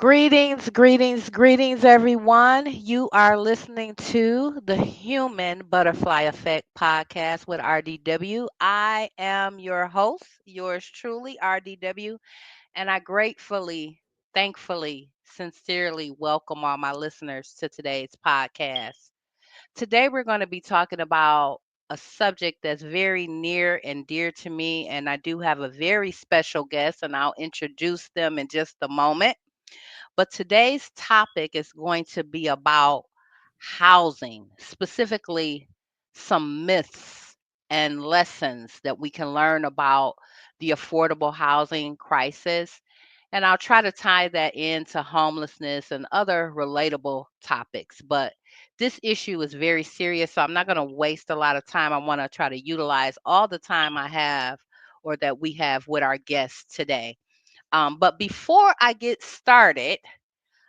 Greetings, greetings, greetings, everyone. You are listening to the Human Butterfly Effect podcast with RDW. I am your host, yours truly, RDW, and I gratefully, thankfully, sincerely welcome all my listeners to today's podcast. Today, we're going to be talking about a subject that's very near and dear to me, and I do have a very special guest, and I'll introduce them in just a moment. But today's topic is going to be about housing, specifically some myths and lessons that we can learn about the affordable housing crisis. And I'll try to tie that into homelessness and other relatable topics. But this issue is very serious, so I'm not going to waste a lot of time. I want to try to utilize all the time I have or that we have with our guests today. But before I get started,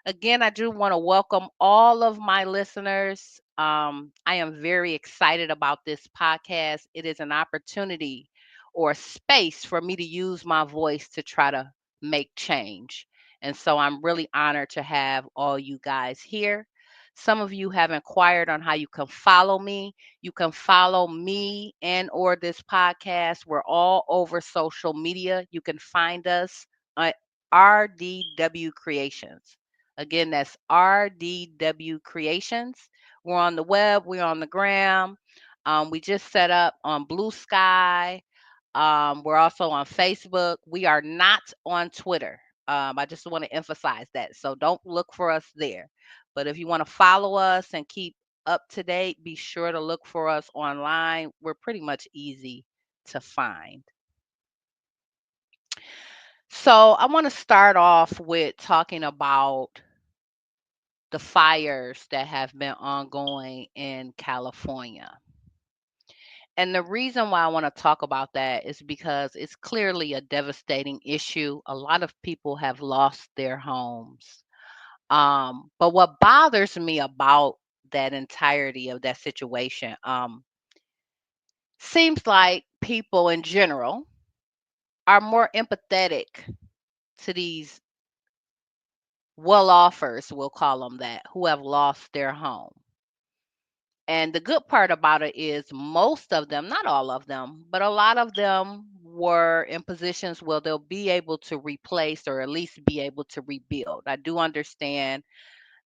again, I do want to welcome all of my listeners. I am very excited about this podcast. It is an opportunity or a space for me to use my voice to try to make change. And so I'm really honored to have all you guys here. Some of you have inquired on how you can follow me. You can follow me and or this podcast. We're all over social media. You can find us at RDW Creations. Again, that's RDW Creations. We're on the web, we're on the gram. We just set up on Blue Sky. We're also on Facebook. We are not on Twitter. I just want to emphasize that. So don't look for us there. But if you want to follow us and keep up to date, be sure to look for us online. We're pretty much easy to find. So I want to start off with talking about the fires that have been ongoing in California. And the reason why I want to talk about that is because it's clearly a devastating issue. A lot of people have lost their homes. But what bothers me about that entirety of that situation seems like people in general are more empathetic to these well offers, we'll call them that, who have lost their home. And the good part about it is most of them, not all of them, but a lot of them were in positions where they'll be able to replace or at least be able to rebuild. I do understand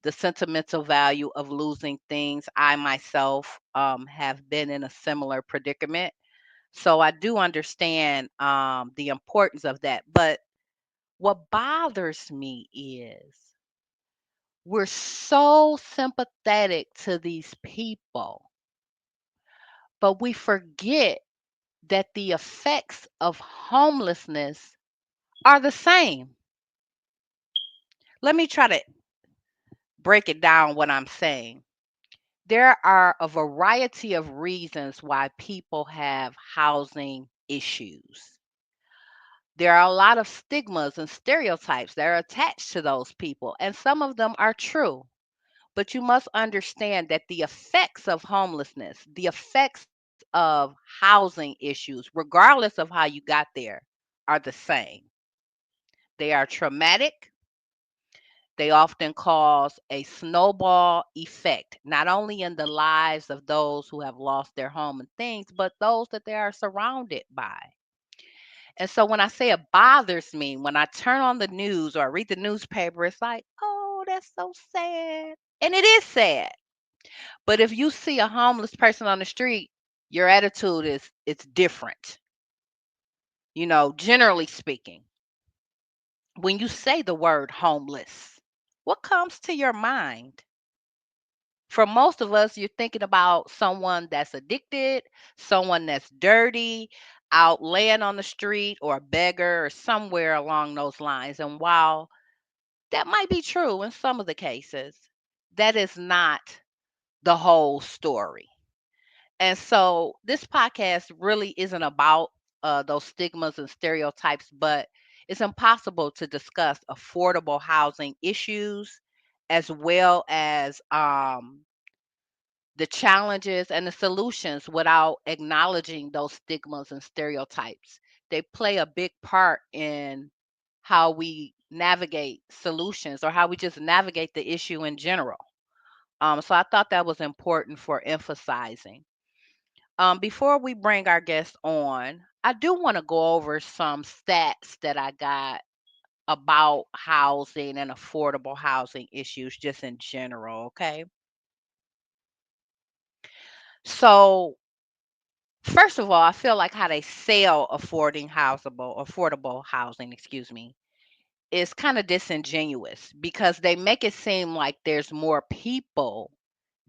the sentimental value of losing things. I myself have been in a similar predicament. So I do understand the importance of that. But what bothers me is we're so sympathetic to these people, but we forget that the effects of homelessness are the same. Let me try to break it down what I'm saying. There are a variety of reasons why people have housing issues. There are a lot of stigmas and stereotypes that are attached to those people, and some of them are true. But you must understand that the effects of homelessness, the effects of housing issues, regardless of how you got there, are the same. They are traumatic. They often cause a snowball effect, not only in the lives of those who have lost their home and things, but those that they are surrounded by. And so when I say it bothers me, when I turn on the news or I read the newspaper, it's like, oh, that's so sad. And it is sad. But if you see a homeless person on the street, your attitude is it's different. Generally speaking. When you say the word homeless, what comes to your mind? For most of us, you're thinking about someone that's addicted, someone that's dirty, out laying on the street, or a beggar, or somewhere along those lines. And while that might be true in some of the cases, that is not the whole story. And so this podcast really isn't about those stigmas and stereotypes, but it's impossible to discuss affordable housing issues as well as the challenges and the solutions without acknowledging those stigmas and stereotypes. They play a big part in how we navigate solutions or how we just navigate the issue in general. So I thought that was important for emphasizing. Before we bring our guest on, I do want to go over some stats that I got about housing and affordable housing issues just in general, okay? So, first of all, I feel like how they sell affordable housing, excuse me, is kind of disingenuous because they make it seem like there's more people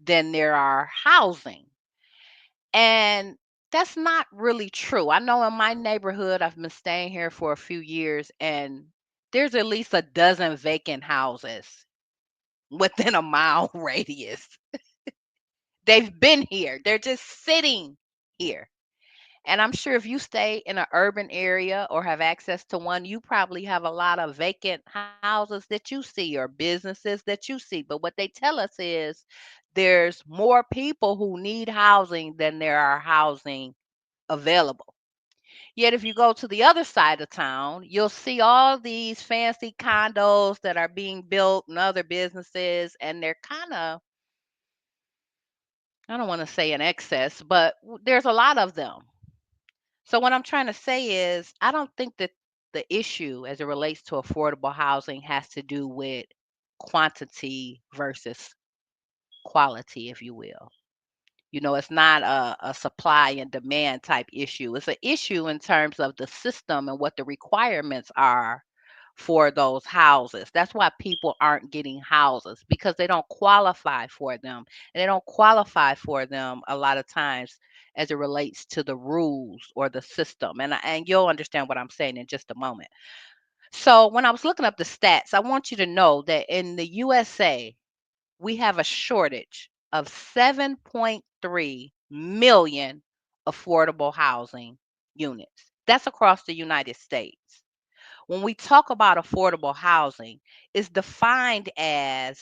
than there are housing. And that's not really true. I know in my neighborhood, I've been staying here for a few years, and there's at least a dozen vacant houses within a mile radius. They've been here. They're just sitting here. And I'm sure if you stay in an urban area or have access to one, you probably have a lot of vacant houses that you see or businesses that you see. But what they tell us is there's more people who need housing than there are housing available. Yet if you go to the other side of town, you'll see all these fancy condos that are being built and other businesses, and they're kind of, I don't want to say in excess, but there's a lot of them. So what I'm trying to say is I don't think that the issue as it relates to affordable housing has to do with quantity versus quality, if you will. It's not a supply and demand type issue. It's an issue in terms of the system and what the requirements are for those houses. That's why people aren't getting houses because they don't qualify for them. And they don't qualify for them a lot of times as it relates to the rules or the system. And you'll understand what I'm saying in just a moment. So when I was looking up the stats, I want you to know that in the USA, we have a shortage of 7.3 million affordable housing units. That's across the United States. When we talk about affordable housing, it's defined as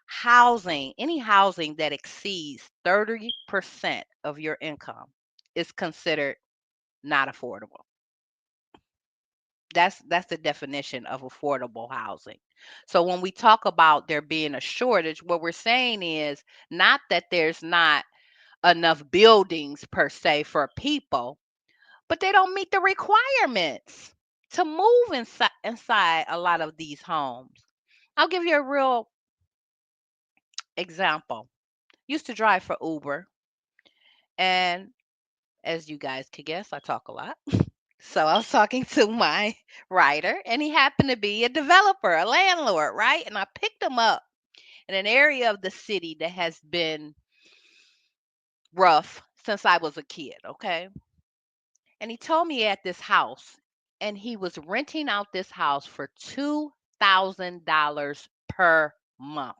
housing, any housing that exceeds 30% of your income is considered not affordable. That's the definition of affordable housing. So when we talk about there being a shortage, what we're saying is not that there's not enough buildings per se for people, but they don't meet the requirements to move inside a lot of these homes. I'll give you a real example. Used to drive for Uber, and as you guys could guess, I talk a lot. So I was talking to my writer, and he happened to be a developer, a landlord, right? And I picked him up in an area of the city that has been rough since I was a kid, okay? And he told me at this house, and he was renting out this house for $2,000 per month.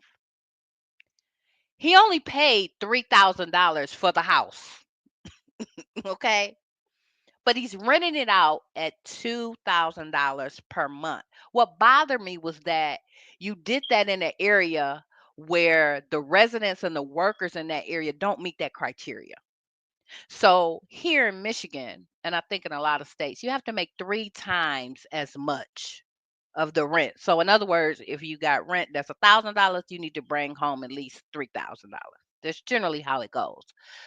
He only paid $3,000 for the house, okay? But he's renting it out at $2,000 per month. What bothered me was that you did that in an area where the residents and the workers in that area don't meet that criteria. So here in Michigan, and I think in a lot of states, you have to make three times as much of the rent. So in other words, if you got rent that's $1,000, you need to bring home at least $3,000. That's generally how it goes.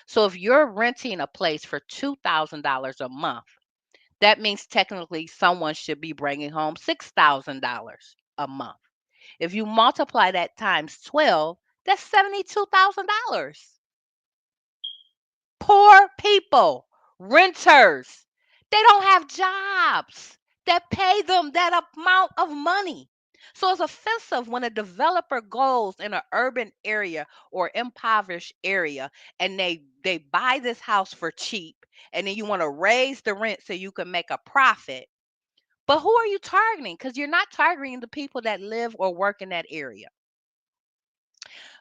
So if you're renting a place for $2,000 a month, that means technically someone should be bringing home $6,000 a month. If you multiply that times 12, that's $72,000. Poor people, renters, they don't have jobs that pay them that amount of money. So it's offensive when a developer goes in an urban area or impoverished area and they buy this house for cheap and then you want to raise the rent so you can make a profit. But who are you targeting? Because you're not targeting the people that live or work in that area.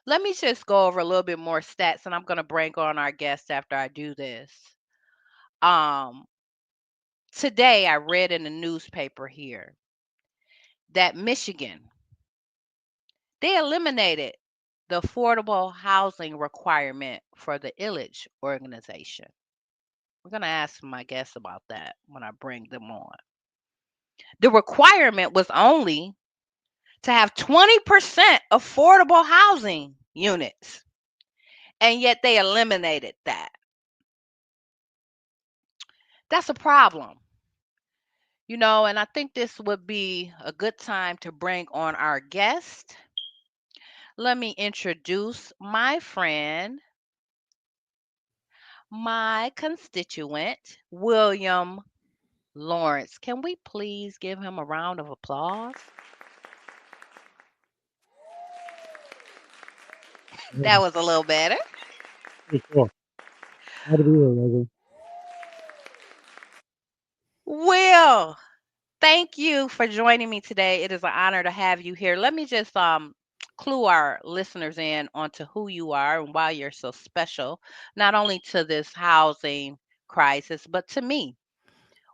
Let me just go over a little bit more stats and I'm going to bring on our guest after I do this. Um, Today I read in the newspaper here that Michigan, they eliminated the affordable housing requirement for the Illich organization. We're going to ask my guests about that when I bring them on. The requirement was only to have 20% affordable housing units, and yet they eliminated that. That's a problem. And I think this would be a good time to bring on our guest. Let me introduce my friend, my constituent, William Lawrence. Can we please give him a round of applause? Yeah, That was a little better. pretty cool. Glad to be here, Leslie. Will, thank you for joining me today. It is an honor to have you here. Let me just clue our listeners in onto who you are and why you're so special, not only to this housing crisis, but to me.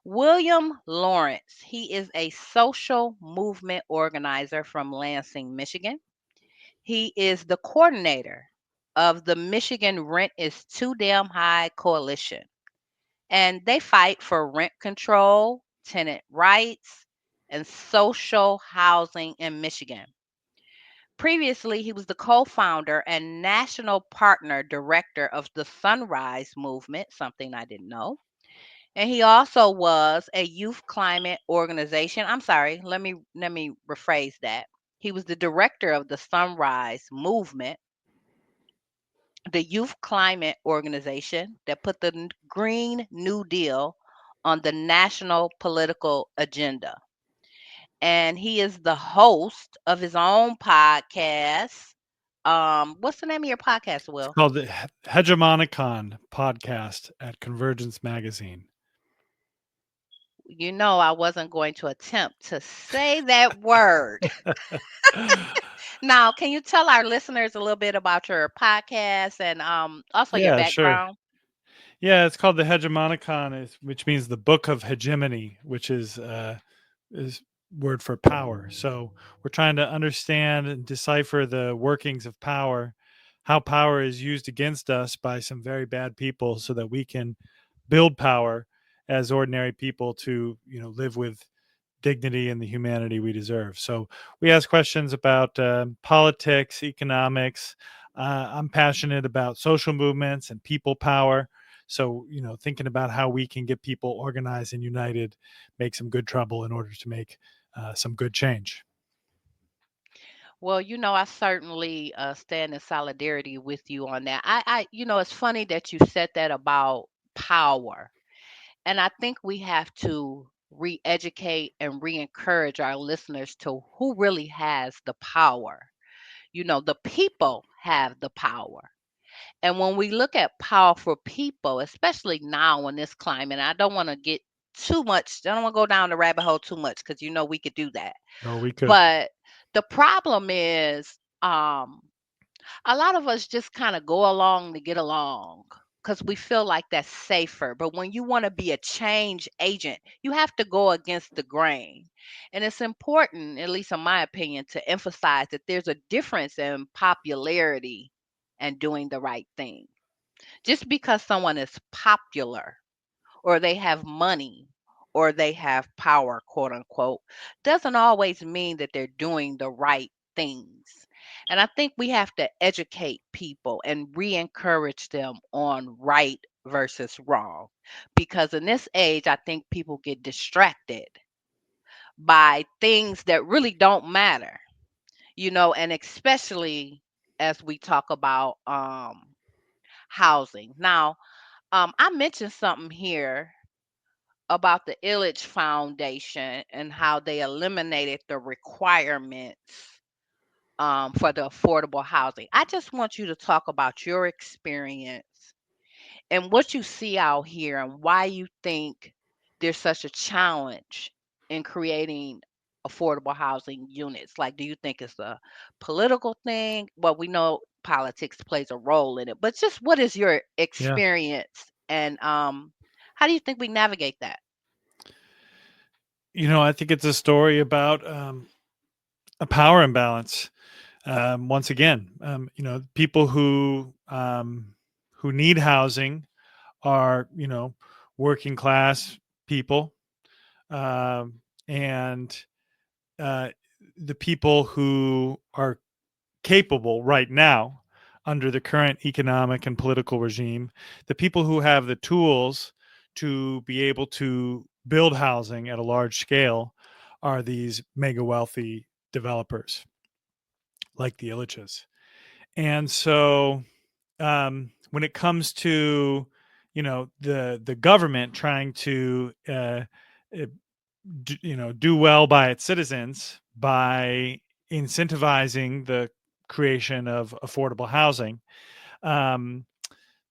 William Lawrence, he is a social movement organizer from Lansing, Michigan. He is the coordinator of the Michigan Rent is Too Damn High Coalition, and they fight for rent control, tenant rights, and social housing in Michigan. Previously, he was the co founder and national partner director of the Sunrise Movement, something I didn't know. And he also was a youth climate organization. I'm sorry, let me rephrase that. He was the director of the Sunrise Movement, the youth climate organization that put the Green New Deal on the national political agenda. And he is the host of his own podcast. What's the name of your podcast, It's Will? called the Hegemonicon podcast at Convergence Magazine. I wasn't going to attempt to say that word. Now, can you tell our listeners a little bit about your podcast and also your Yeah, sure. background? Yeah, it's called the Hegemonicon, which means the Book of Hegemony, which is word for power. So we're trying to understand and decipher the workings of power, how power is used against us by some very bad people, so that we can build power as ordinary people to live with dignity and the humanity we deserve. So we ask questions about politics, economics. I'm passionate about social movements and people power. So, thinking about how we can get people organized and united, make some good trouble in order to make some good change. Well, I certainly stand in solidarity with you on that. It's funny that you said that about power. And I think we have to re educate and re encourage our listeners to who really has the power. The people have the power. And when we look at powerful people, especially now in this climate, I don't want to get too much, I don't want to go down the rabbit hole too much because we could do that. Oh, we could. But the problem is, a lot of us just kind of go along to get along because we feel like that's safer. But when you want to be a change agent, you have to go against the grain. And it's important, at least in my opinion, to emphasize that there's a difference in popularity and doing the right thing. Just because someone is popular or they have money or they have power, quote unquote, doesn't always mean that they're doing the right things. And I think we have to educate people and re encourage them on right versus wrong. Because in this age, I think people get distracted by things that really don't matter, and especially as we talk about housing. Now, I mentioned something here about the Illich Foundation and how they eliminated the requirements for the affordable housing. I just want you to talk about your experience and what you see out here and why you think there's such a challenge in creating affordable housing units. Like, do you think it's a political thing? Well, we know politics plays a role in it, but just what is your Yeah. experience and how do you think we navigate that? I think it's a story about a power imbalance. Once again, people who need housing are working class people, and the people who are capable right now under the current economic and political regime, the people who have the tools to be able to build housing at a large scale are these mega wealthy developers like the Illiches. And so when it comes to the government trying to uh, do well by its citizens by incentivizing the creation of affordable housing, um,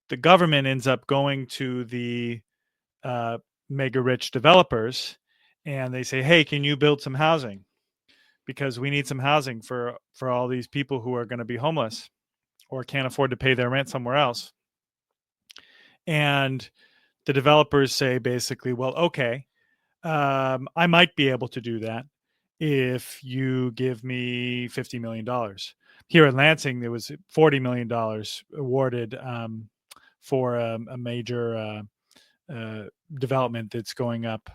the government ends up going to the uh, mega rich developers and they say, "Hey, can you build some housing? Because we need some housing for all these people who are going to be homeless or can't afford to pay their rent somewhere else." And the developers say basically, "Well, okay, I might be able to do that if you give me $50 million." Here in Lansing, there was $40 million awarded for a major development that's going up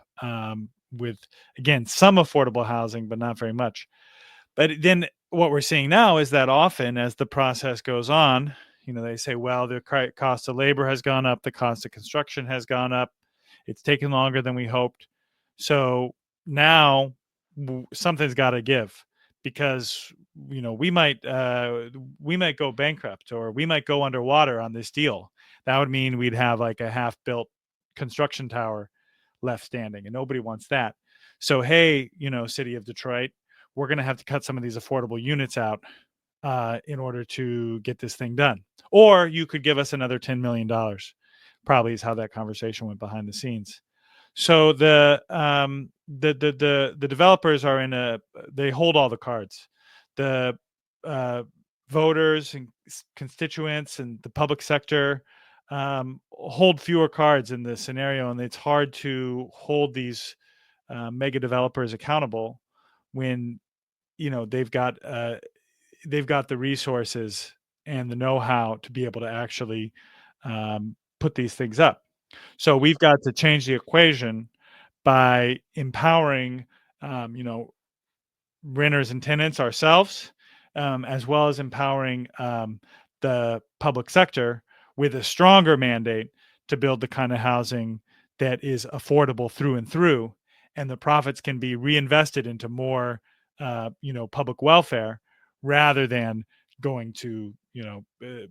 with, again, some affordable housing, but not very much. But then what we're seeing now is that often as the process goes on, they say, well, the cost of labor has gone up, the cost of construction has gone up, it's taken longer than we hoped. So now something's got to give because we might go bankrupt or we might go underwater on this deal. That would mean we'd have like a half built construction tower left standing, and nobody wants that. So hey, city of Detroit, we're going to have to cut some of these affordable units out in order to get this thing done. Or you could give us another $10 million. Probably is how that conversation went behind the scenes. So the developers are they hold all the cards. The uh, voters and constituents and the public sector hold fewer cards in this scenario, and it's hard to hold these mega developers accountable when they've got the resources and the know-how to be able to actually put these things up. So we've got to change the equation by empowering, renters and tenants ourselves, as well as empowering the public sector with a stronger mandate to build the kind of housing that is affordable through and through, and the profits can be reinvested into more, public welfare rather than going to,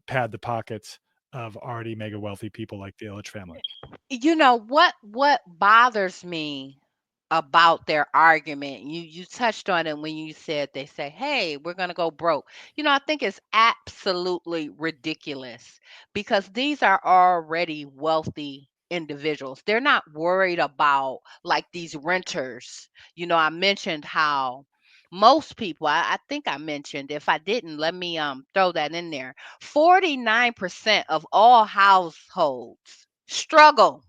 pad the pockets of already mega wealthy people like the Illich family. What bothers me about their argument, you touched on it when you said they say, "Hey, we're going to go broke." I think it's absolutely ridiculous because these are already wealthy individuals. They're not worried about like these renters. I mentioned how most people, I think I mentioned, if I didn't, let me throw that in there. 49% of all households struggle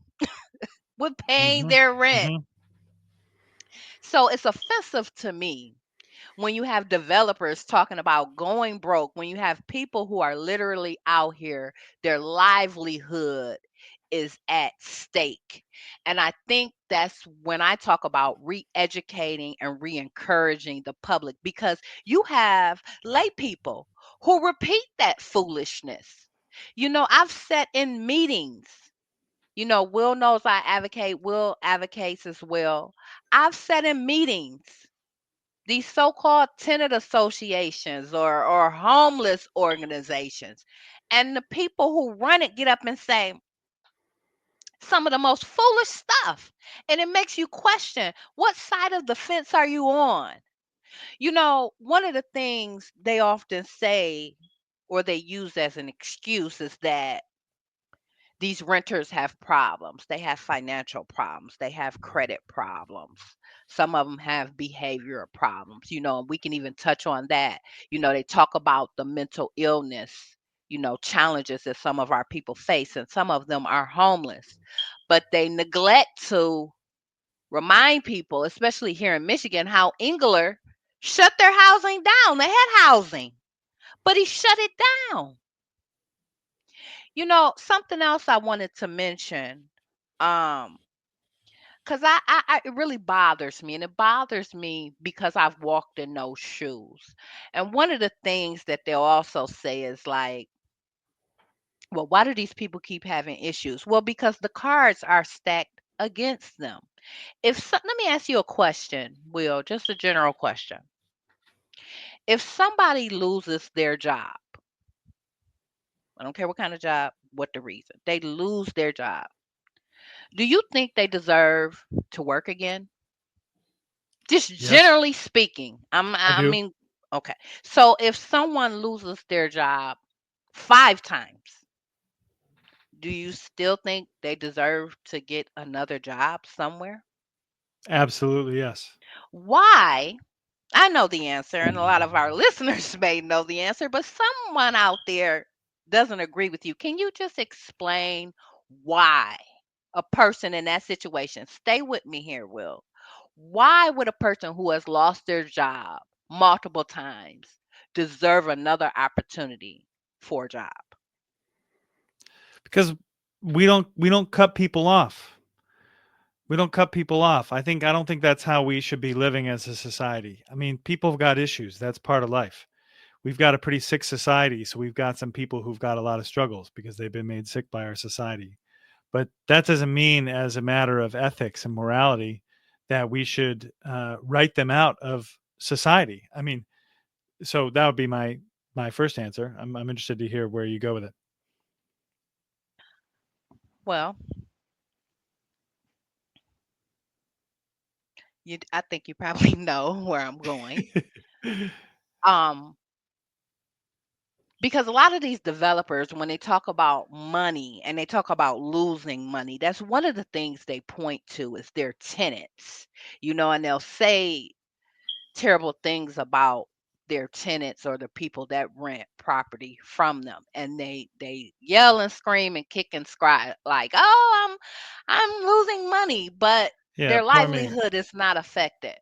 with paying Mm-hmm. their rent. Mm-hmm. So it's offensive to me when you have developers talking about going broke, when you have people who are literally out here, their livelihood is at stake. And I think that's when I talk about re educating and re encouraging the public because you have lay people who repeat that foolishness. I've sat in meetings. Will knows I advocate, Will advocates as well. I've sat in meetings, these so-called tenant associations or homeless organizations, and the people who run it get up and say some of the most foolish stuff, and it makes you question, what side of the fence are you on? One of the things they often say or they use as an excuse is that these renters have problems. They have financial problems. They have credit problems. Some of them have behavioral problems, and we can even touch on that. They talk about the mental illness, challenges that some of our people face, and some of them are homeless. But they neglect to remind people, especially here in Michigan, how Engler shut their housing down. They had housing, but he shut it down. Something else I wanted to mention, um, because it really bothers me, and it bothers me because I've walked in those shoes. And one of the things that they'll also say is like, well, why do these people keep having issues? Well, because the cards are stacked against them. Let me ask you a question, Will, just a general question. If somebody loses their job, I don't care what kind of job, what the reason, they lose their job. Do you think they deserve to work again? Just Yes, generally speaking. I I do. mean, okay. So if someone loses their job 5 times, do you still think they deserve to get another job somewhere? Absolutely, yes. Why? I know the answer, and a lot of our listeners may know the answer, but someone out there doesn't agree with you. Can you just explain why a person in that situation, stay with me here, Will. Why would a person who has lost their job multiple times deserve another opportunity for a job? Because we don't cut people off. We don't cut people off. I don't think that's how we should be living as a society. I mean, people have got issues. That's part of life. We've got a pretty sick society, so we've got some people who've got a lot of struggles because they've been made sick by our society. But that doesn't mean, as a matter of ethics and morality, that we should write them out of society. I mean, so that would be my first answer. I'm interested to hear where you go with Well, I think you probably know where I'm going. it. Um, because a lot of these developers, when they talk about money and they talk about losing money, that's one of the things they point to is their tenants, and they'll say terrible things about their tenants or the people that rent property from them, and they yell and scream and kick and scry like, oh, I'm losing money, but Yeah, their poor me. livelihood is not affected.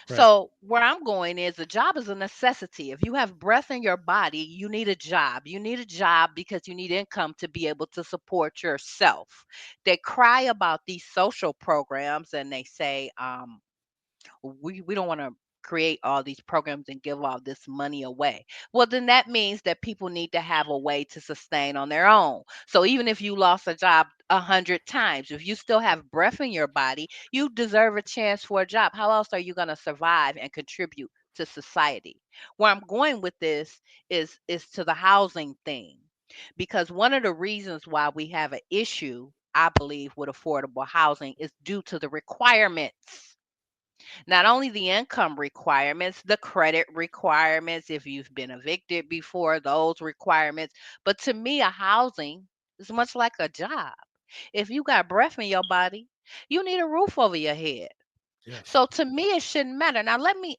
Right. So where I'm going is a job is a necessity. If you have breath in your body, you need a job. You need a job because you need income to be able to support yourself. They cry about these social programs and they say, we don't want to create all these programs and give all this money away. Well, then that means that people need to have a way to sustain on their own. So even if you lost a job 100 times, if you still have breath in your body, you deserve a chance for a job. How else are you going to survive and contribute to society? Where I'm going with this is to the housing thing. Because one of the reasons why we have an issue, I believe, with affordable housing is due to the requirements, not only the income requirements, the credit requirements, if you've been evicted before, those requirements. But to me, a housing is much like a job. If you got breath in your body, you need a roof over your head. Yes. So to me, it shouldn't matter. Now, let me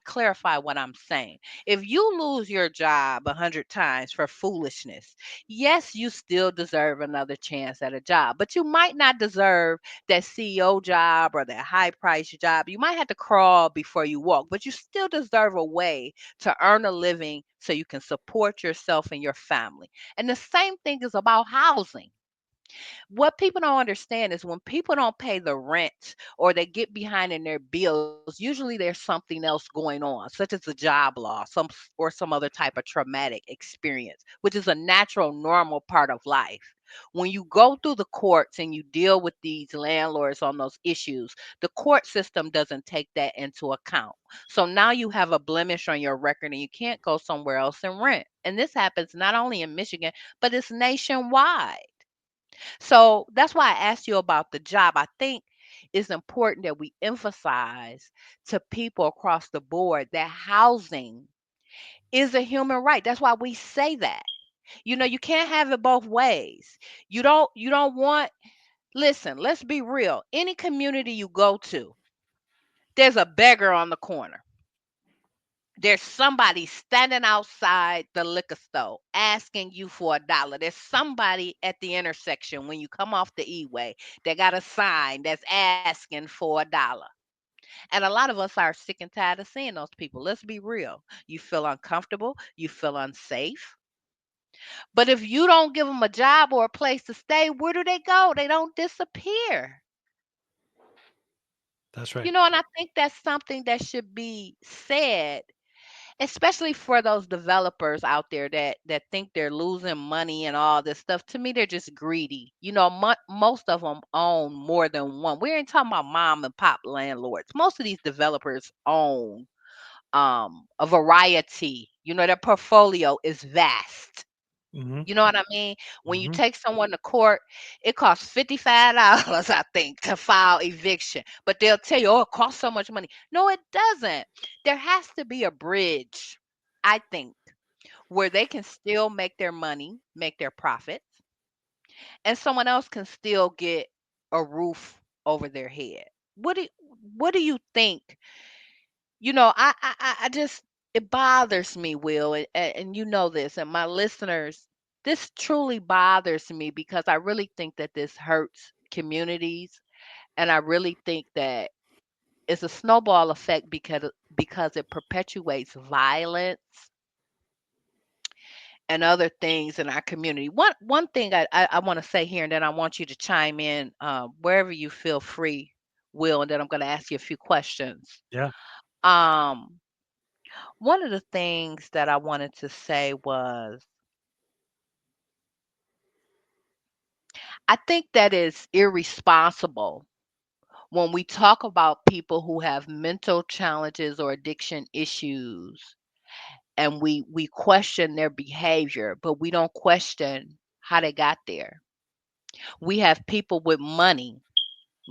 clarify what I'm saying. If you lose your job 100 times for foolishness, yes, you still deserve another chance at a job, but you might not deserve that CEO job or that high price job. You might have to crawl before you walk, but you still deserve a way to earn a living so you can support yourself and your family. And the same thing is about housing. What people don't understand is when people don't pay the rent or they get behind in their bills, usually there's something else going on, such as a job loss, or some other type of traumatic experience, which is a natural, normal part of life. When you go through the courts and you deal with these landlords on those issues, the court system doesn't take that into account. So now you have a blemish on your record and you can't go somewhere else and rent. And this happens not only in Michigan, but it's nationwide. So that's why I asked you about the job. I think it's important that we emphasize to people across the board that housing is a human right. That's why we say that. You can't have it both ways. You don't want, listen, let's be real. Any community you go to, there's a beggar on the corner. There's somebody standing outside the liquor store asking you for $1. There's somebody at the intersection when you come off the E-way that got a sign that's asking for $1. And a lot of us are sick and tired of seeing those people. Let's be real. You feel uncomfortable, you feel unsafe. But if you don't give them a job or a place to stay, where do they go? They don't disappear. That's right. You know, and I think that's something that should be said, especially for those developers out there that think they're losing money and all this stuff. To me, they're just greedy. You know, most of them own more than one. We ain't talking about mom and pop landlords. Most of these developers own a variety. You know, their portfolio is vast. Hmm. You know what I mean? When you Hmm. take someone to court, it costs $55, I think, to file eviction. But they'll tell you, oh, it costs so much money. No, it doesn't. There has to be a bridge, I think, where they can still make their money, make their profits, and someone else can still get a roof over their head. What do what do you think? You know, I just it bothers me, Will, and you know this, and my listeners, this truly bothers me because I really think that this hurts communities, and I really think that it's a snowball effect because it perpetuates violence and other things in our community. One thing I want to say here, and then I want you to chime in wherever you feel free, Will, and then I'm going to ask you a few questions. Yeah. Um, One of the things that I wanted to say was I think that is irresponsible when we talk about people who have mental challenges or addiction issues and we question their behavior, but we don't question how they got there. We have people with money,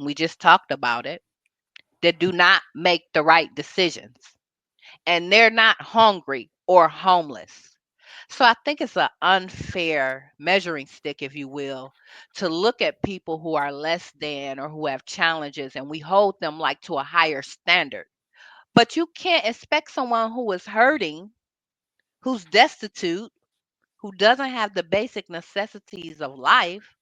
we just talked about it, that do not make the right decisions, and they're not hungry or homeless. So I think it's an unfair measuring stick, if you will, to look at people who are less than or who have challenges and we hold them like to a higher standard. But you can't expect someone who is hurting, who's destitute, who doesn't have the basic necessities of life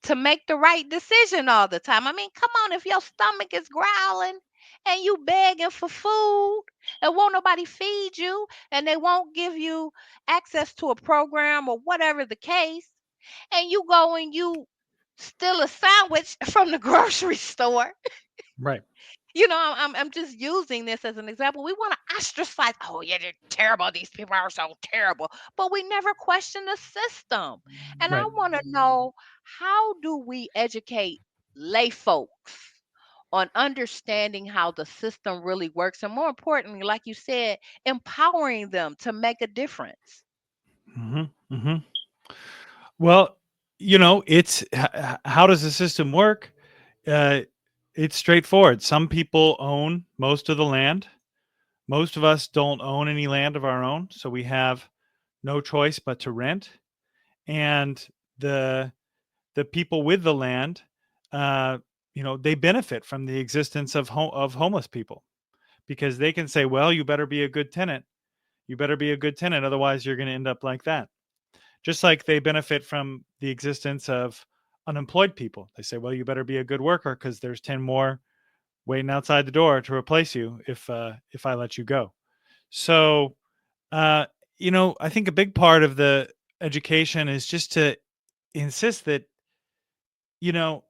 to make the right decision all the time. I mean, come on, if your stomach is growling and you begging for food and won't nobody feed you and they won't give you access to a program or whatever the case, and you go and you steal a sandwich from the grocery store. Right. You know, I'm just using this as an example. We want to ostracize. Oh yeah, they're terrible. These people are so terrible. But we never question the system. And I Right. want to know, how do we educate lay folks on understanding how the system really works, and more importantly, like you said, empowering them to make a difference. Hmm. Hmm. Well, it's how does the system work? Uh, it's straightforward. Some people own most of the land. Most of us don't own any land of our own, so we have no choice but to rent. And the the people with the land, uh, they benefit from the existence of homeless people because they can say, "Well, you better be a good tenant. You better be a good tenant, otherwise you're going to end up like that." Just like they benefit from the existence of unemployed people. They say, "Well, you better be a good worker because there's 10 more waiting outside the door to replace you if I let you go." So, uh, I think a big part of the education is just to insist that you know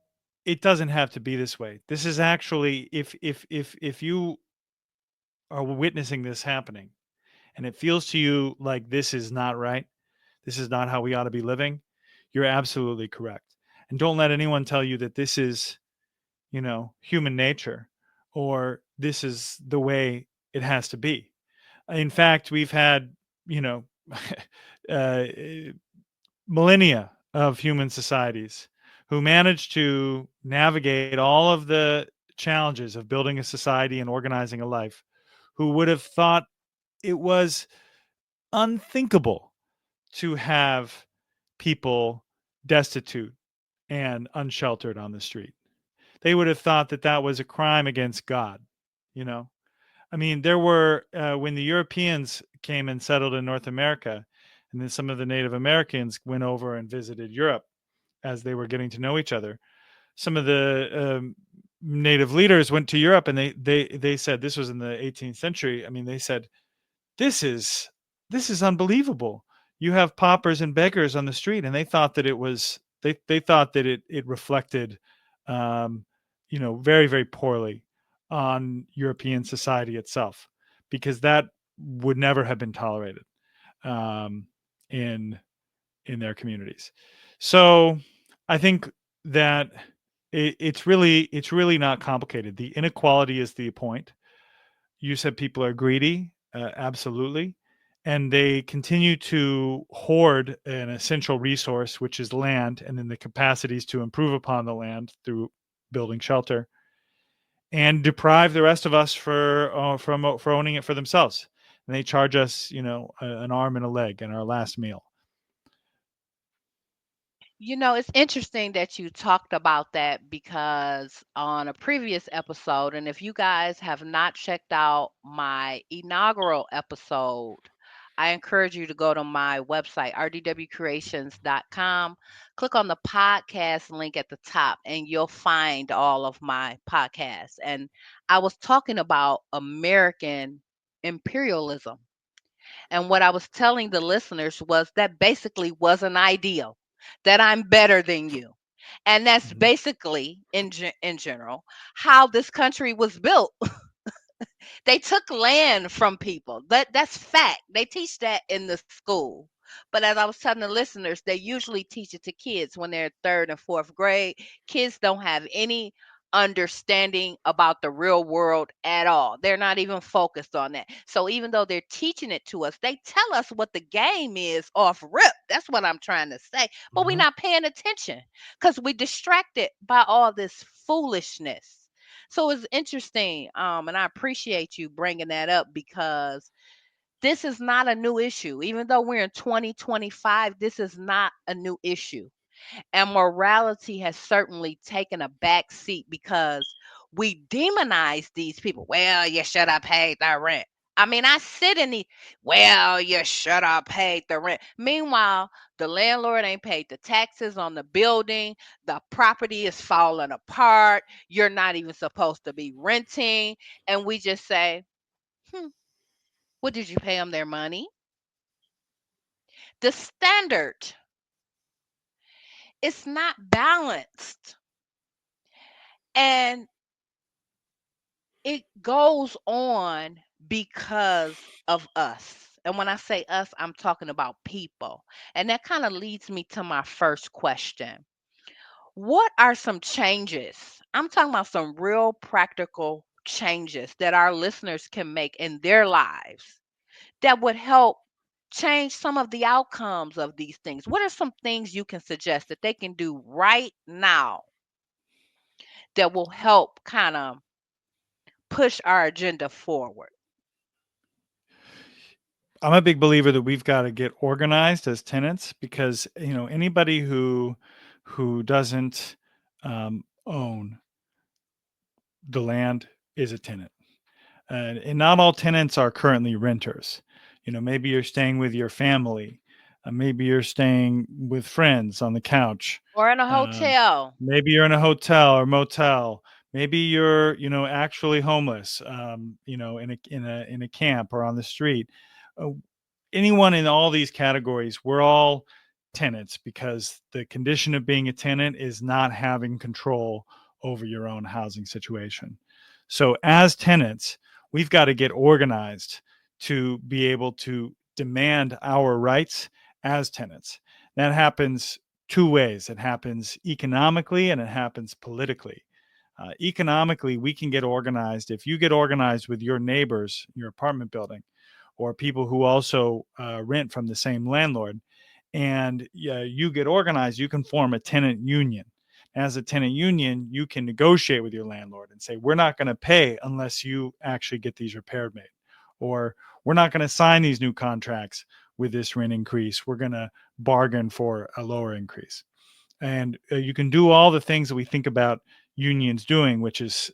it doesn't have to be this way. This is actually, if you are witnessing this happening and it feels to you like this is not right, this is not how we ought to be living, you're absolutely correct. And don't let anyone tell you that this is, human nature, or this is the way it has to be. In fact, we've had, you know, uh, millennia of human societies who managed to navigate all of the challenges of building a society and organizing a life, who would have thought it was unthinkable to have people destitute and unsheltered on the street. They would have thought that that was a crime against God. You know, I mean, there were when the Europeans came and settled in North America, and then some of the Native Americans went over and visited Europe as they were getting to know each other. Some of the Native leaders went to Europe, and they said, this was in the 18th century. I mean, they said, this is this is unbelievable. You have paupers and beggars on the street, and they thought that it was they thought that it reflected, very very poorly on European society itself, because that would never have been tolerated um, in their communities. So I think that it's really not complicated. The inequality is the point. You said people are greedy, absolutely, and they continue to hoard an essential resource, which is land, and then the capacities to improve upon the land through building shelter, and deprive the rest of us for owning it for themselves. And they charge us, an arm and a leg and our last meal. It's interesting that you talked about that because on a previous episode, and if you guys have not checked out my inaugural episode, I encourage you to go to my website, rdwcreations.com. Click on the podcast link at the top, and you'll find all of my podcasts. And I was talking about American imperialism. And what I was telling the listeners was that basically was an ideal that I'm better than you. And that's Mhm. basically, in general, how this country was built. They took land from people. That's fact. They teach that in the school. But as I was telling the listeners, they usually teach it to kids when they're third and fourth grade. Kids don't have any understanding about the real world at all. They're not even focused on that. So even though they're teaching it to us, they tell us what the game is off rip. That's what I'm trying to say. But we're Mhm. not paying attention because we're distracted by all this foolishness. So it's interesting, and I appreciate you bringing that up because this is not a new issue. Even though we're in 2025, this is not a new issue. And morality has certainly taken a back seat because we demonize these people. Well, you should have paid the rent. I mean, I sit in the, well, you should have paid the rent. Meanwhile, the landlord ain't paid the taxes on the building. The property is falling apart. You're not even supposed to be renting. And we just say, what did you pay them their money? The standard is not balanced. And it goes on because of us. And when I say us, I'm talking about people. And that kind of leads me to my first question. What are some changes? I'm talking about some real practical changes that our listeners can make in their lives that would help change some of the outcomes of these things. What are some things you can suggest that they can do right now that will help kind of push our agenda forward? I'm a big believer that we've got to get organized as tenants, because anybody who doesn't own the land is a tenant. And not all tenants are currently renters. Maybe you're staying with your family. Maybe you're staying with friends on the couch. Or in a Um, hotel. maybe you're in a hotel or motel. Maybe you're, actually homeless. In a camp or on the street. Uh, Anyone in all these categories, we're all tenants, because the condition of being a tenant is not having control over your own housing situation. So, as tenants, we've got to get organized to be able to demand our rights as tenants. That happens two ways: it happens economically and it happens politically. Economically, we can get organized. If you get organized with your neighbors, your apartment building, or people who also rent from the same landlord, and you get organized, you can form a tenant union. As a tenant union, you can negotiate with your landlord and say, we're not going to pay unless you actually get these repaired made, or we're not going to sign these new contracts with this rent increase. We're going to bargain for a lower increase. And you can do all the things that we think about unions doing, which is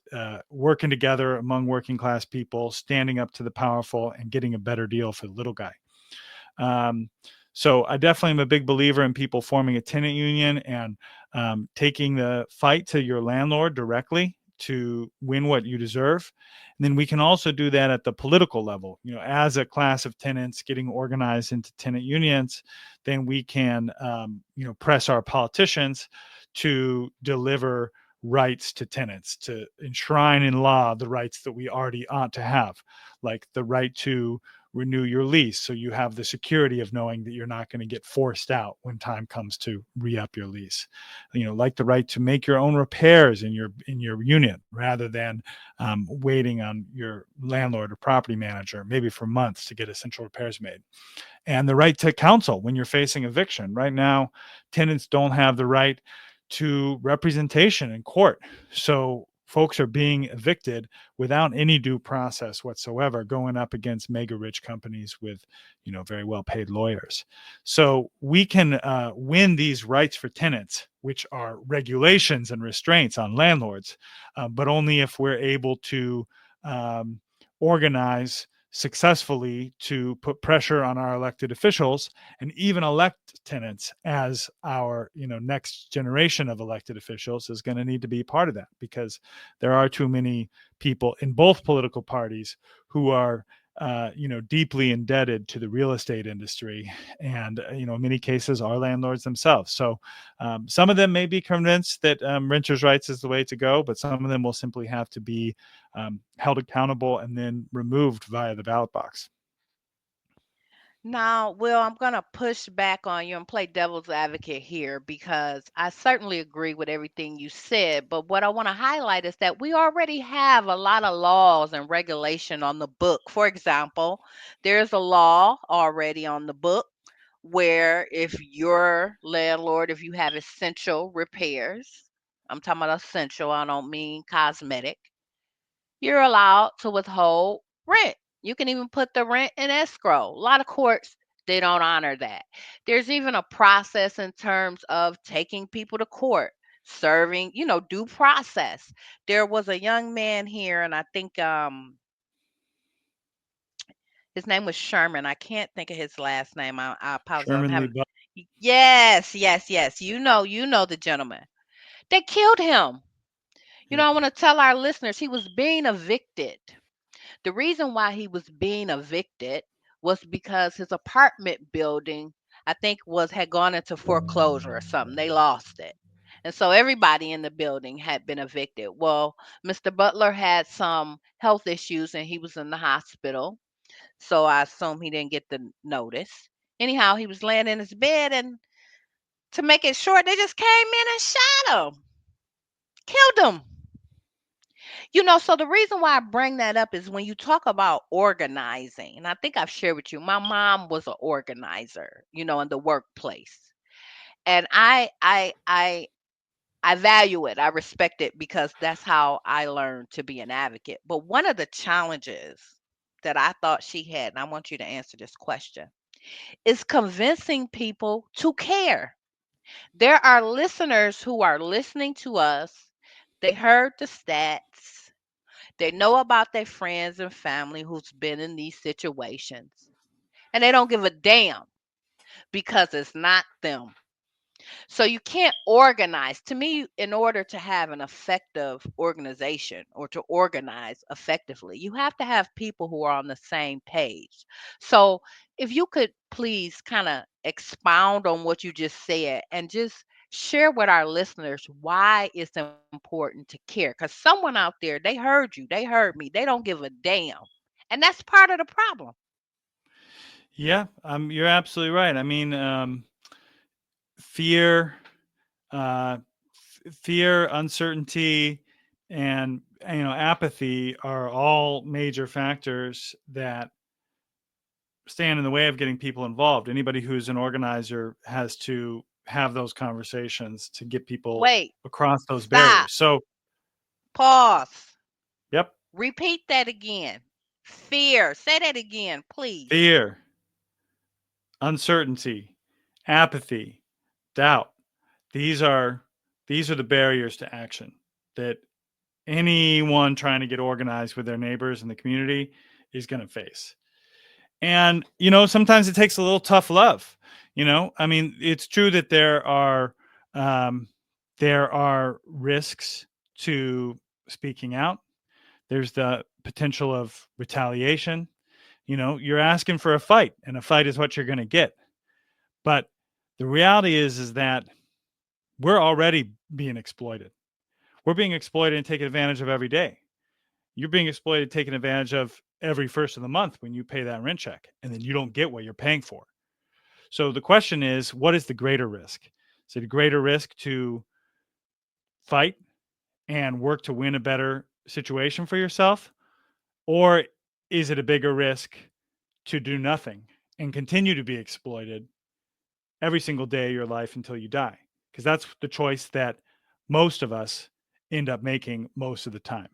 working together among working class people, standing up to the powerful, and getting a better deal for the little guy. Um, so I definitely am a big believer in people forming a tenant union and taking the fight to your landlord directly to win what you deserve. And then we can also do that at the political level. As a class of tenants getting organized into tenant unions, then we can, press our politicians to deliver rights to tenants, to enshrine in law the rights that we already ought to have, like the right to renew your lease so you have the security of knowing that you're not going to get forced out when time comes to re-up your lease. Like the right to make your own repairs in your unit rather than waiting on your landlord or property manager maybe for months to get essential repairs made. And the right to counsel when you're facing eviction. Right now, tenants don't have the right to representation in court. So folks are being evicted without any due process whatsoever, going up against mega rich companies with, very well paid lawyers. So we can win these rights for tenants, which are regulations and restraints on landlords, but only if we're able to organize successfully to put pressure on our elected officials and even elect tenants as our next generation of elected officials is going to need to be part of that, because there are too many people in both political parties who are deeply indebted to the real estate industry, and in many cases are landlords themselves. So some of them may be convinced that renters' rights is the way to go, but some of them will simply have to be held accountable and then removed via the ballot box. Now, Will, I'm going to push back on you and play devil's advocate here because I certainly agree with everything you said. But what I want to highlight is that we already have a lot of laws and regulation on the book. For example, there's a law already on the book where if your landlord, if you have essential repairs, I'm talking about essential, I don't mean cosmetic, you're allowed to withhold rent. You can even put the rent in escrow. A lot of courts, they don't honor that. There's even a process in terms of taking people to court, serving, due process. There was a young man here, and I think his name was Sherman. I can't think of his last name. I apologize. I'm Sherman Lee having Butler. Yes, yes, yes. You know the gentleman. They killed him. Yep. I want to tell our listeners he was being evicted. The reason why he was being evicted was because his apartment building, I think, was had gone into foreclosure or something. They lost it. And so everybody in the building had been evicted. Well, Mr. Butler had some health issues and he was in the hospital. So I assume he didn't get the notice. Anyhow, he was laying in his bed, and to make it short, they just came in and shot him, killed him. So the reason why I bring that up is when you talk about organizing, and I think I've shared with you, my mom was an organizer, in the workplace. And I value it. I respect it because that's how I learned to be an advocate. But one of the challenges that I thought she had, and I want you to answer this question, is convincing people to care. There are listeners who are listening to us. They heard the stats. They know about their friends and family who's been in these situations, and they don't give a damn because it's not them. So you can't organize. To me, in order to have an effective organization or to organize effectively, you have to have people who are on the same page. So if you could please kind of expound on what you just said and just share with our listeners why it's important to care. Because someone out there, they heard you, they heard me, they don't give a damn. And that's part of the problem. Yeah, you're absolutely right. I mean, fear, uh, fear, uncertainty, and apathy are all major factors that stand in the way of getting people involved. Anybody who's an organizer has to have those conversations to get people Wait, across those stop, barriers. So, pause. yep, Repeat that again. Fear. Say that again, please. fear, uncertainty, apathy, doubt. These are these are the barriers to action that anyone trying to get organized with their neighbors in the community is going to face. And sometimes it takes a little tough love. I mean, it's true that um, there are risks to speaking out. There's the potential of retaliation. You're asking for a fight, and a fight is what you're going to get. But the reality is that we're already being exploited. We're being exploited and taken advantage of every day. You're being exploited, taken advantage of every first of the month when you pay that rent check, and then you don't get what you're paying for. So the question is, what is the greater risk? Is it a greater risk to fight and work to win a better situation for yourself? Or is it a bigger risk to do nothing and continue to be exploited every single day of your life until you die? Because that's the choice that most of us end up making most of the time.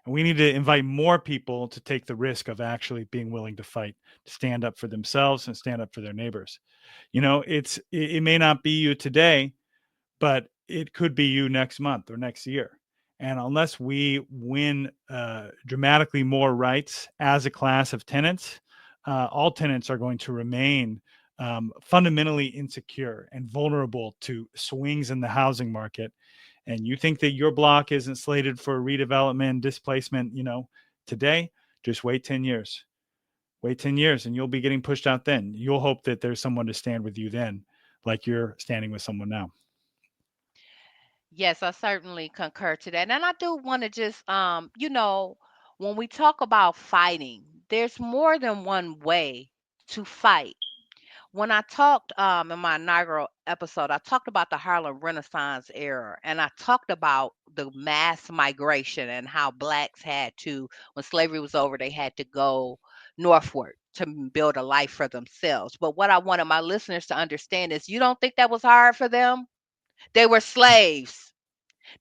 And we need to invite more people to take the risk of actually being willing to fight, to stand up for themselves and stand up for their neighbors. It may not be you today, but it could be you next month or next year. And unless we win dramatically more rights as a class of tenants, all tenants are going to remain fundamentally insecure and vulnerable to swings in the housing market. And you think that your block isn't slated for redevelopment, displacement, today, just wait 10 years. Wait 10 years and you'll be getting pushed out then. You'll hope that there's someone to stand with you then, like you're standing with someone now. Yes, I certainly concur to that. And I do want to just, when we talk about fighting, there's more than one way to fight. When I talked in my inaugural episode, I talked about the Harlem Renaissance era, and I talked about the mass migration and how blacks had to, when slavery was over, they had to go northward to build a life for themselves. But what I wanted my listeners to understand is you don't think that was hard for them? They were slaves.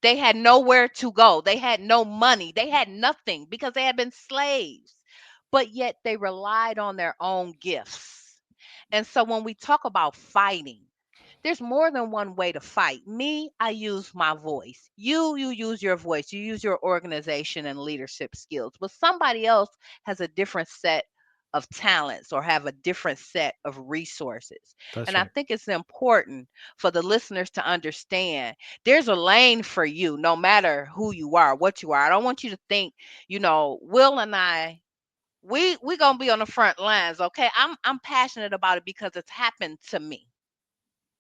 They had nowhere to go. They had no money. They had nothing because they had been slaves. But yet they relied on their own gifts. And so when we talk about fighting, there's more than one way to fight. Me, I use my voice. You use your voice. You use your organization and leadership skills. But somebody else has a different set of talents or have a different set of resources. That's And I right. think it's important for the listeners to understand there's a lane for you no matter who you are, what you are. I don't want you to think, Will and I we going to be on the front lines, okay? I'm passionate about it because it's happened to me.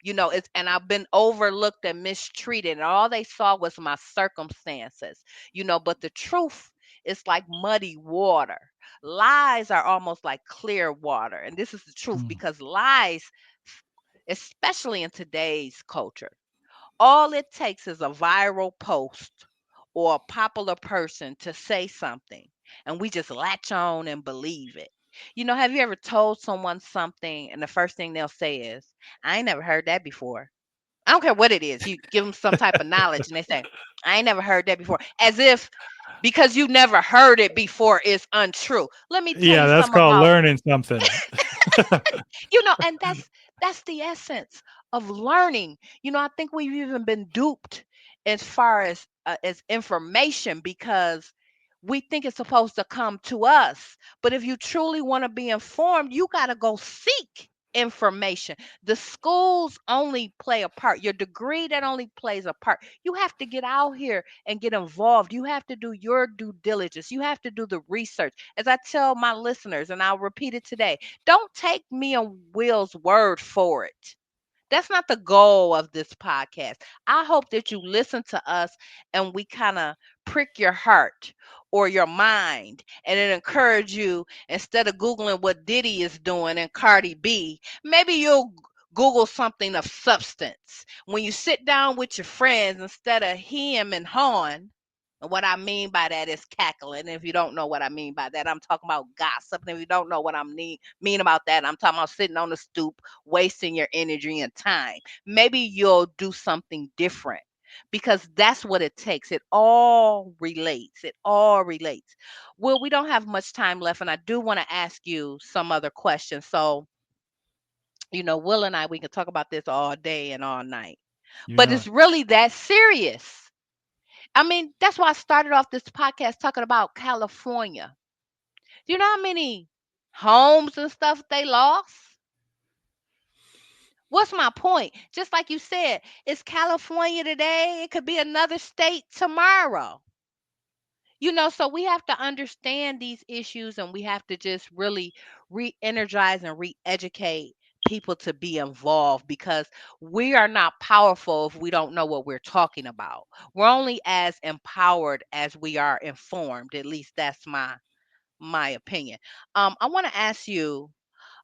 It's and I've been overlooked and mistreated, and all they saw was my circumstances. But the truth is like muddy water. Lies are almost like clear water, and this is the truth Mm. because lies, especially in today's culture, all it takes is a viral post or a popular person to say something, and we just latch on and believe it. Have you ever told someone something and the first thing they'll say is, I ain't never heard that before? I don't care what it is. You give them some type of knowledge and they say, I ain't never heard that before. As if because you never heard it before is untrue. Let me tell Yeah, you that's some called about learning something. and that's the essence of learning. I think we've even been duped as far as information because we think it's supposed to come to us. But if you truly want to be informed, you got to go seek information. The schools only play a part. Your degree, that only plays a part. You have to get out here and get involved. You have to do your due diligence. You have to do the research. As I tell my listeners, and I'll repeat it today, don't take me and Will's word for it. That's not the goal of this podcast. I hope that you listen to us and we kind of prick your heart or your mind and it encourage you instead of Googling what Diddy is doing and Cardi B, maybe you'll Google something of substance. When you sit down with your friends instead of him and hawing, and what I mean by that is cackling. If you don't know what I mean by that, I'm talking about gossip. And if you don't know what I mean about that, I'm talking about sitting on the stoop, wasting your energy and time. Maybe you'll do something different because that's what it takes. It all relates. It all relates. Well, we don't have much time left, and I do want to ask you some other questions. So, Will and I, we can talk about this all day and all night, You but know it's it. really that serious. I mean, that's why I started off this podcast talking about California. Do you know how many homes and stuff they lost? What's my point? Just like you said, it's California today. It could be another state tomorrow. So we have to understand these issues and we have to just really re energize and re educate people to be involved, because we are not powerful if we don't know what we're talking about. We're only as empowered as we are informed. At least that's my opinion. I want to ask you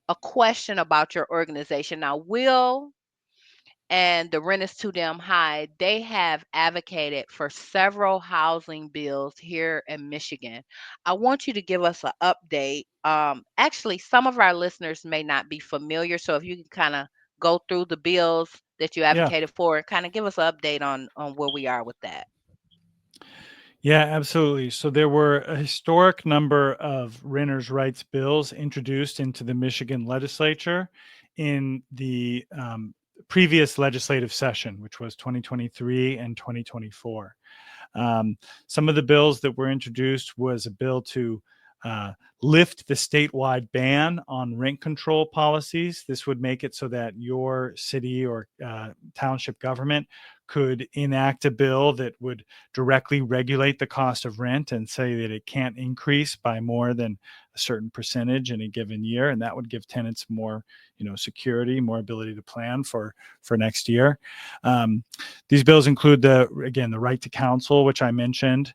a question about your organization. Now, Will and the rent is too damn high, they have advocated for several housing bills here in Michigan. I want you to give us an update. Actually, some of our listeners may not be familiar, so if you can kind of go through the bills that you Yeah. advocated for and kind of give us an update on where we are with that. Yeah, absolutely. So there were a historic number of renters' rights bills introduced into the Michigan legislature in the previous legislative session, which was 2023 and 2024. Um, some of the bills that were introduced was a bill to uh, lift the statewide ban on rent control policies. This would make it so that your city or township government could enact a bill that would directly regulate the cost of rent and say that it can't increase by more than a certain percentage in a given year, and that would give tenants more, security, more ability to plan for next year. Um, these bills include the right to counsel, which I mentioned,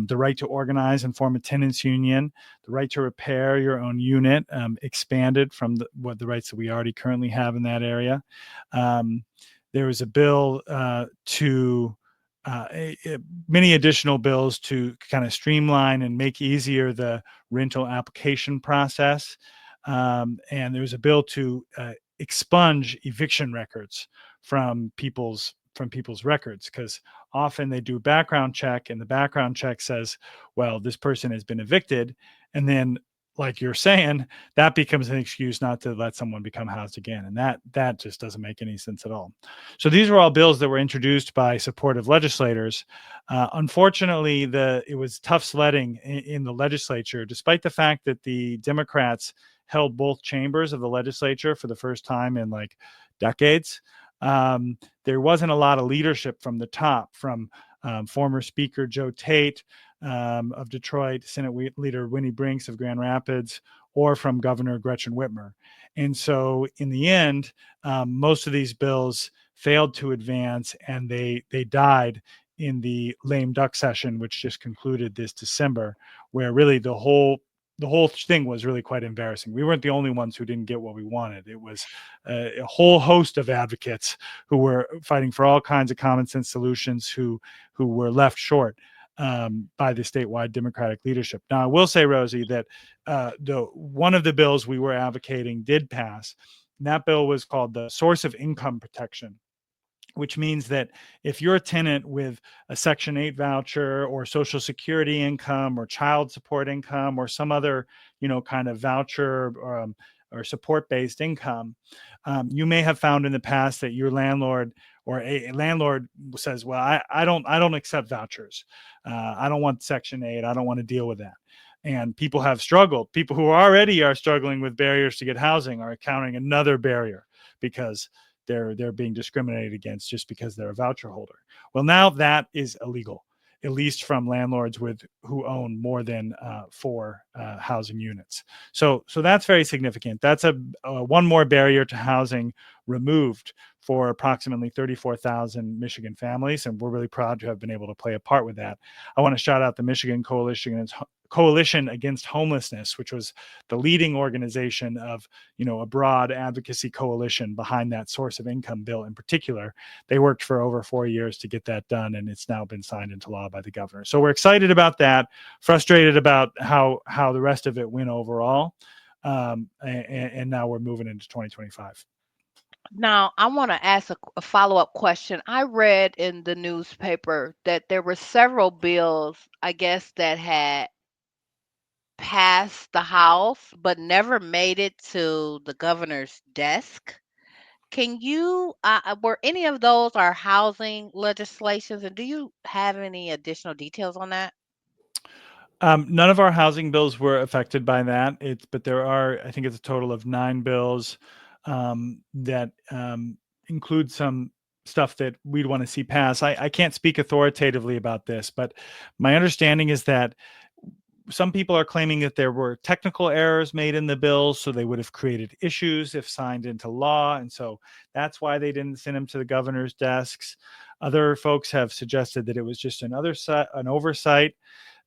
the right to organize and form a tenants union, the right to repair your own unit, expanded from the rights that we already currently have in that area. Um, there was a bill to many additional bills to kind of streamline and make easier the rental application process. And there was a bill to expunge eviction records from people's records, because often they do a background check and the background check says, well, this person has been evicted, and then, like you're saying, that becomes an excuse not to let someone become housed again, and that just doesn't make any sense at all. So these were all bills that were introduced by supportive legislators. Unfortunately, it was tough sledding in the legislature, despite the fact that the Democrats held both chambers of the legislature for the first time in like decades. There wasn't a lot of leadership from the top, from former Speaker Joe Tate of Detroit, Senate Leader Winnie Brinks of Grand Rapids, or from Governor Gretchen Whitmer. And so in the end, most of these bills failed to advance, and they died in the lame duck session, which just concluded this December, where really the whole thing was really quite embarrassing. We weren't the only ones who didn't get what we wanted. It was a whole host of advocates who were fighting for all kinds of common sense solutions who were left short by the statewide Democratic leadership. Now, I will say, Rosie, that the one of the bills we were advocating did pass. And that bill was called the Source of Income Protection, which means that if you're a tenant with a Section 8 voucher or Social Security income or child support income or some other, kind of voucher or support-based income, you may have found in the past that your landlord or a landlord says, well, I don't accept vouchers. I don't want Section 8. I don't want to deal with that. And people have struggled. People who already are struggling with barriers to get housing are encountering another barrier because they're being discriminated against just because they're a voucher holder. Well, now that is illegal, at least from landlords who own more than 4 housing units. So that's very significant. That's a one more barrier to housing removed for approximately 34,000 Michigan families, and we're really proud to have been able to play a part with that. I want to shout out the Michigan Coalition Against Homelessness, which was the leading organization of a broad advocacy coalition behind that source of income bill in particular. They worked for over 4 years to get that done, and it's now been signed into law by the governor. So we're excited about that, frustrated about how the rest of it went overall, and now we're moving into 2025. Now, I want to ask a follow-up question. I read in the newspaper that there were several bills, I guess, that had passed the House but never made it to the governor's desk. Can you, were any of those our housing legislations, and do you have any additional details on that? None of our housing bills were affected by that. But there are, I think it's a total of 9 bills that include some stuff that we'd want to see pass. I can't speak authoritatively about this, but my understanding is that some people are claiming that there were technical errors made in the bills, so they would have created issues if signed into law, and so that's why they didn't send them to the governor's desks. Other folks have suggested that it was just an oversight.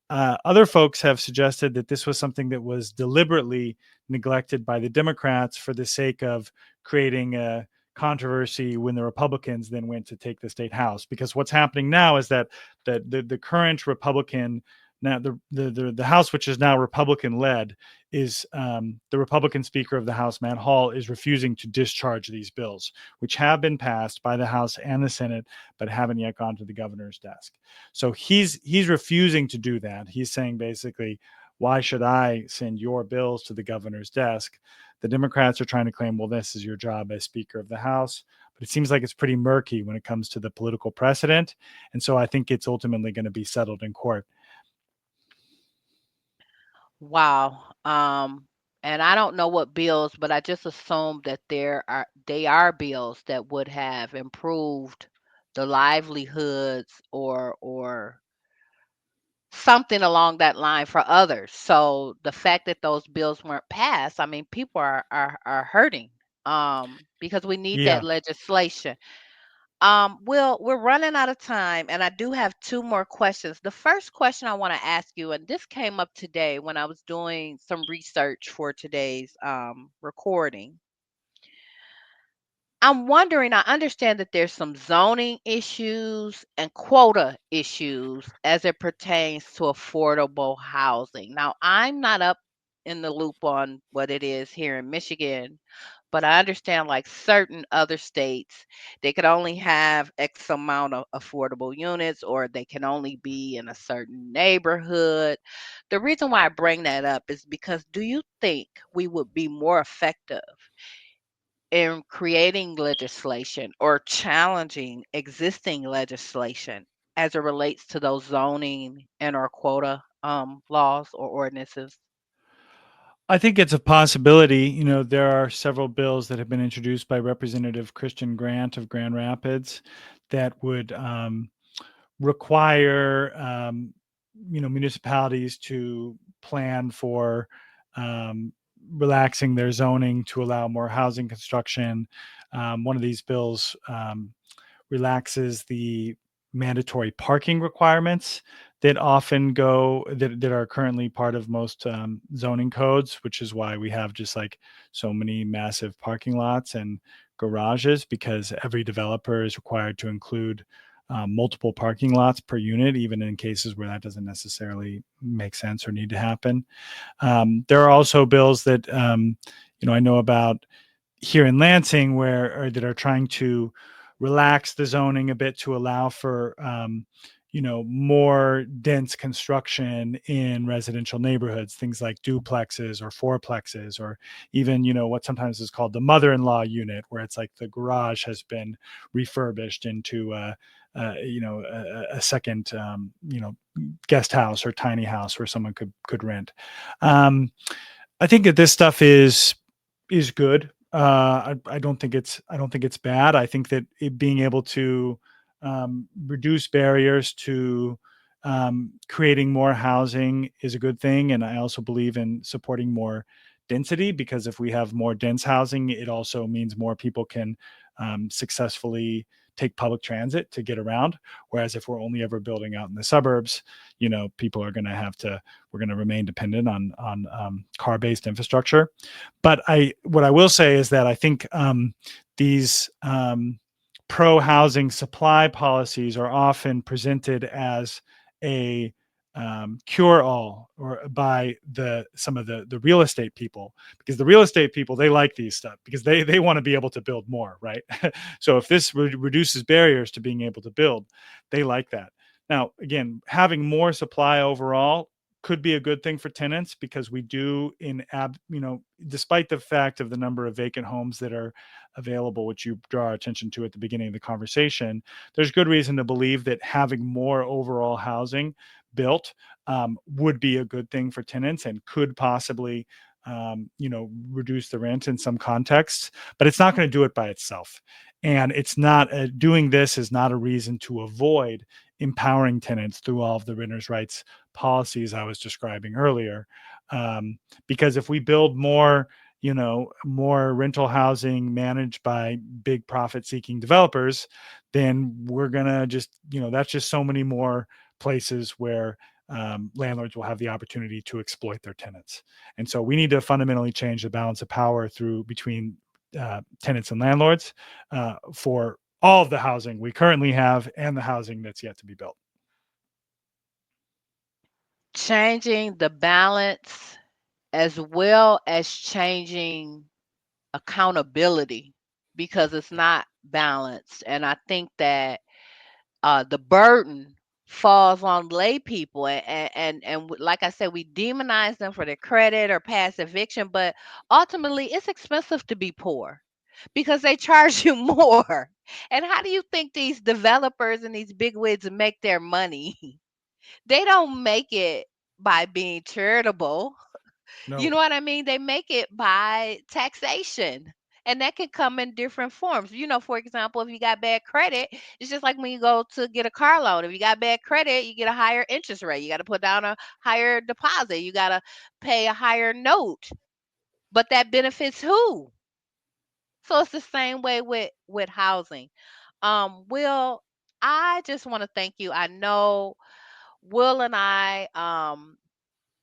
Other folks have suggested that this was something that was deliberately neglected by the Democrats for the sake of creating a controversy when the Republicans then went to take the state house. Because what's happening now is that the current Republican, now the House, which is now Republican led, is the Republican Speaker of the House, Matt Hall, is refusing to discharge these bills, which have been passed by the House and the Senate, but haven't yet gone to the governor's desk. So he's refusing to do that. He's saying basically, why should I send your bills to the governor's desk? The Democrats are trying to claim, well, this is your job as Speaker of the House. But it seems like it's pretty murky when it comes to the political precedent. And so I think it's ultimately going to be settled in court. Wow. And I don't know what bills, but I just assumed that they are bills that would have improved the livelihoods or something along that line for others. So the fact that those bills weren't passed, I mean, people are hurting because we need that Yeah. legislation. Well, we're running out of time, and I do have two more questions. The first question I want to ask you, and this came up today when I was doing some research for today's recording. I'm wondering, I understand that there's some zoning issues and quota issues as it pertains to affordable housing. Now, I'm not up in the loop on what it is here in Michigan, but I understand like certain other states, they could only have X amount of affordable units or they can only be in a certain neighborhood. The reason why I bring that up is because do you think we would be more effective in creating legislation or challenging existing legislation as it relates to those zoning and or quota laws or ordinances? I think it's a possibility. There are several bills that have been introduced by Representative Christian Grant of Grand Rapids that would require municipalities to plan for um, relaxing their zoning to allow more housing construction. One of these bills relaxes the mandatory parking requirements that often that are currently part of most zoning codes, which is why we have just like so many massive parking lots and garages, because every developer is required to include multiple parking lots per unit, even in cases where that doesn't necessarily make sense or need to happen. There are also bills that I know about here in Lansing that are trying to relax the zoning a bit to allow for more dense construction in residential neighborhoods, things like duplexes or fourplexes, or even what sometimes is called the mother-in-law unit, where it's like the garage has been refurbished into a second guest house or tiny house where someone could rent. I think that this stuff is good. I don't think it's bad. I think that being able to reduce barriers to creating more housing is a good thing, and I also believe in supporting more density, because if we have more dense housing, it also means more people can successfully take public transit to get around. Whereas if we're only ever building out in the suburbs, people are going to we're going to remain dependent on car-based infrastructure. But what I will say is that I think these pro-housing supply policies are often presented as a cure-all, or by some of the real estate people, because the real estate people, they like these stuff because they want to be able to build more, right? So if this reduces barriers to being able to build, they like that. Now, again, having more supply overall could be a good thing for tenants, because we do despite the fact of the number of vacant homes that are available, which you draw our attention to at the beginning of the conversation, there's good reason to believe that having more overall housing built would be a good thing for tenants and could possibly reduce the rent in some contexts, but it's not going to do it by itself. And it's not doing this is not a reason to avoid empowering tenants through all of the renters' rights policies I was describing earlier. Um, because if we build more, more rental housing managed by big profit-seeking developers, then we're gonna just, that's just so many more places where landlords will have the opportunity to exploit their tenants. And so we need to fundamentally change the balance of power through between tenants and landlords for all of the housing we currently have and the housing that's yet to be built. Changing the balance as well as changing accountability because it's not balanced. And I think that the burden falls on lay people, like I said, we demonize them for their credit or past eviction, but ultimately it's expensive to be poor because they charge you more. And how do you think these developers and these bigwigs make their money? They don't make it by being charitable. You No. know what I mean? They make it by taxation. And that can come in different forms. For example, if you got bad credit, it's just like when you go to get a car loan. If you got bad credit, you get a higher interest rate. You got to put down a higher deposit. You got to pay a higher note. But that benefits who? So it's the same way with housing. Will, I just want to thank you. I know Will and I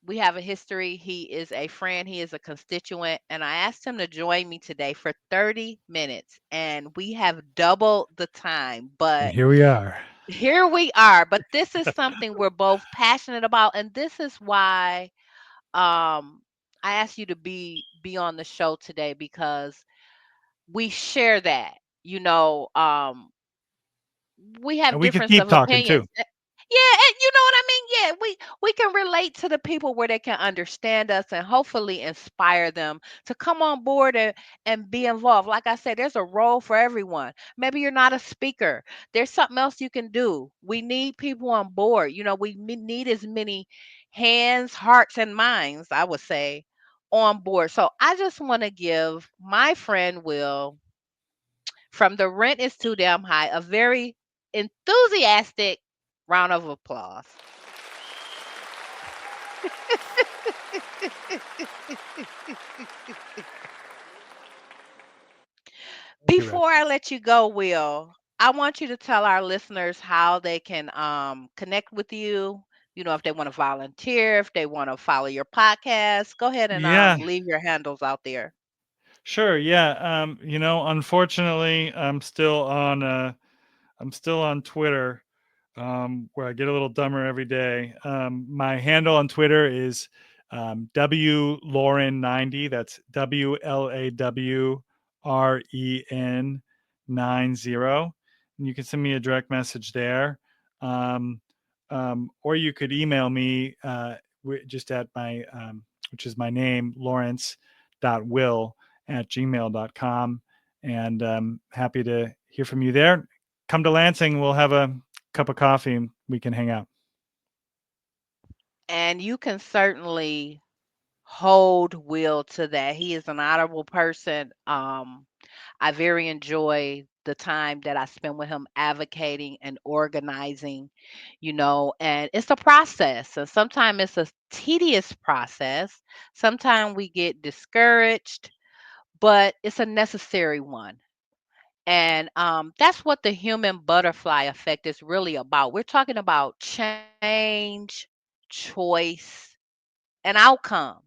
we have a history. He is a friend, he is a constituent, and I asked him to join me today for 30 minutes, and we have doubled the time. And But here we are. here we are. But this is something we're both passionate about, and this is why I asked you to be on the show today because we share that. You know, um we And have we could difference keep of talking opinions. too. Yeah, and you know what I mean? Yeah, we can relate to the people where they can understand us and hopefully inspire them to come on board and be involved. Like I said, there's a role for everyone. Maybe you're not a speaker. There's something else you can do. We need people on board. We need as many hands, hearts, and minds, I would say, on board. So I just want to give my friend Will from The Rent is Too Damn High a very enthusiastic round of applause. Thank you, Red. Before I let you go, Will, I want you to tell our listeners how they can connect with you. If they want to volunteer, if they want to follow your podcast, go ahead and Yeah, leave your handles out there. sure. Yeah. Unfortunately, I'm still on Twitter, where I get a little dumber every day. My handle on Twitter is W Lauren 90. That's WLAWREN 90. And you can send me a direct message there. Um, or you could email me just at my, which is my name, lawrence.will@gmail.com. And happy to hear from you there. Come to Lansing. We'll have a cup of coffee and we can hang out. And you can certainly hold Will to that. He is an honorable person. I very enjoy the time that I spend with him advocating and organizing, and it's a process. And sometimes it's a tedious process. Sometimes we get discouraged, but it's a necessary one. And that's what the human butterfly effect is really about. We're talking about change, choice, and outcomes.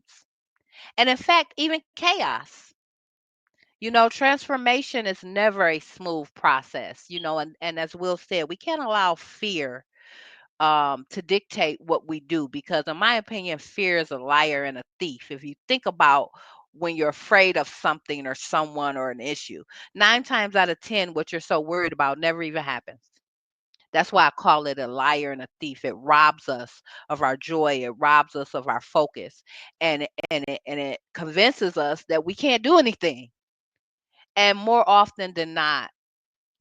And in fact, even chaos. Transformation is never a smooth process, and as Will said, we can't allow fear to dictate what we do because, in my opinion, fear is a liar and a thief. If you think about when you're afraid of something or someone or an issue, 9 times out of 10, what you're so worried about never even happens. That's why I call it a liar and a thief. It robs us of our joy. It robs us of our focus, and it convinces us that we can't do anything. And more often than not,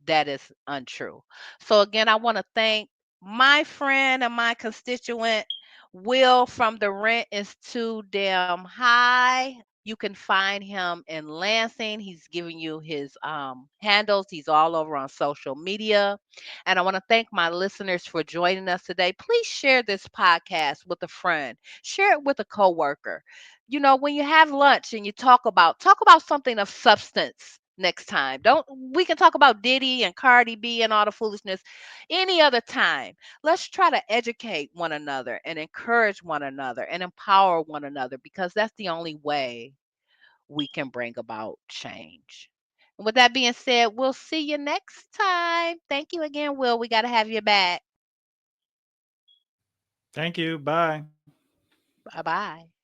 that is untrue. So again, I want to thank my friend and my constituent, Will from The Rent is Too Damn High. You can find him in Lansing. He's giving you his handles. He's all over on social media. And I want to thank my listeners for joining us today. Please share this podcast with a friend. Share it with a coworker. You know, when you have lunch and you talk about something of substance next time. Don't We can talk about Diddy and Cardi B and all the foolishness any other time. Let's try to educate one another and encourage one another and empower one another, because that's the only way we can bring about change. And with that being said, we'll see you next time. Thank you again, Will. We got to have you back. Thank you. Bye. Bye bye.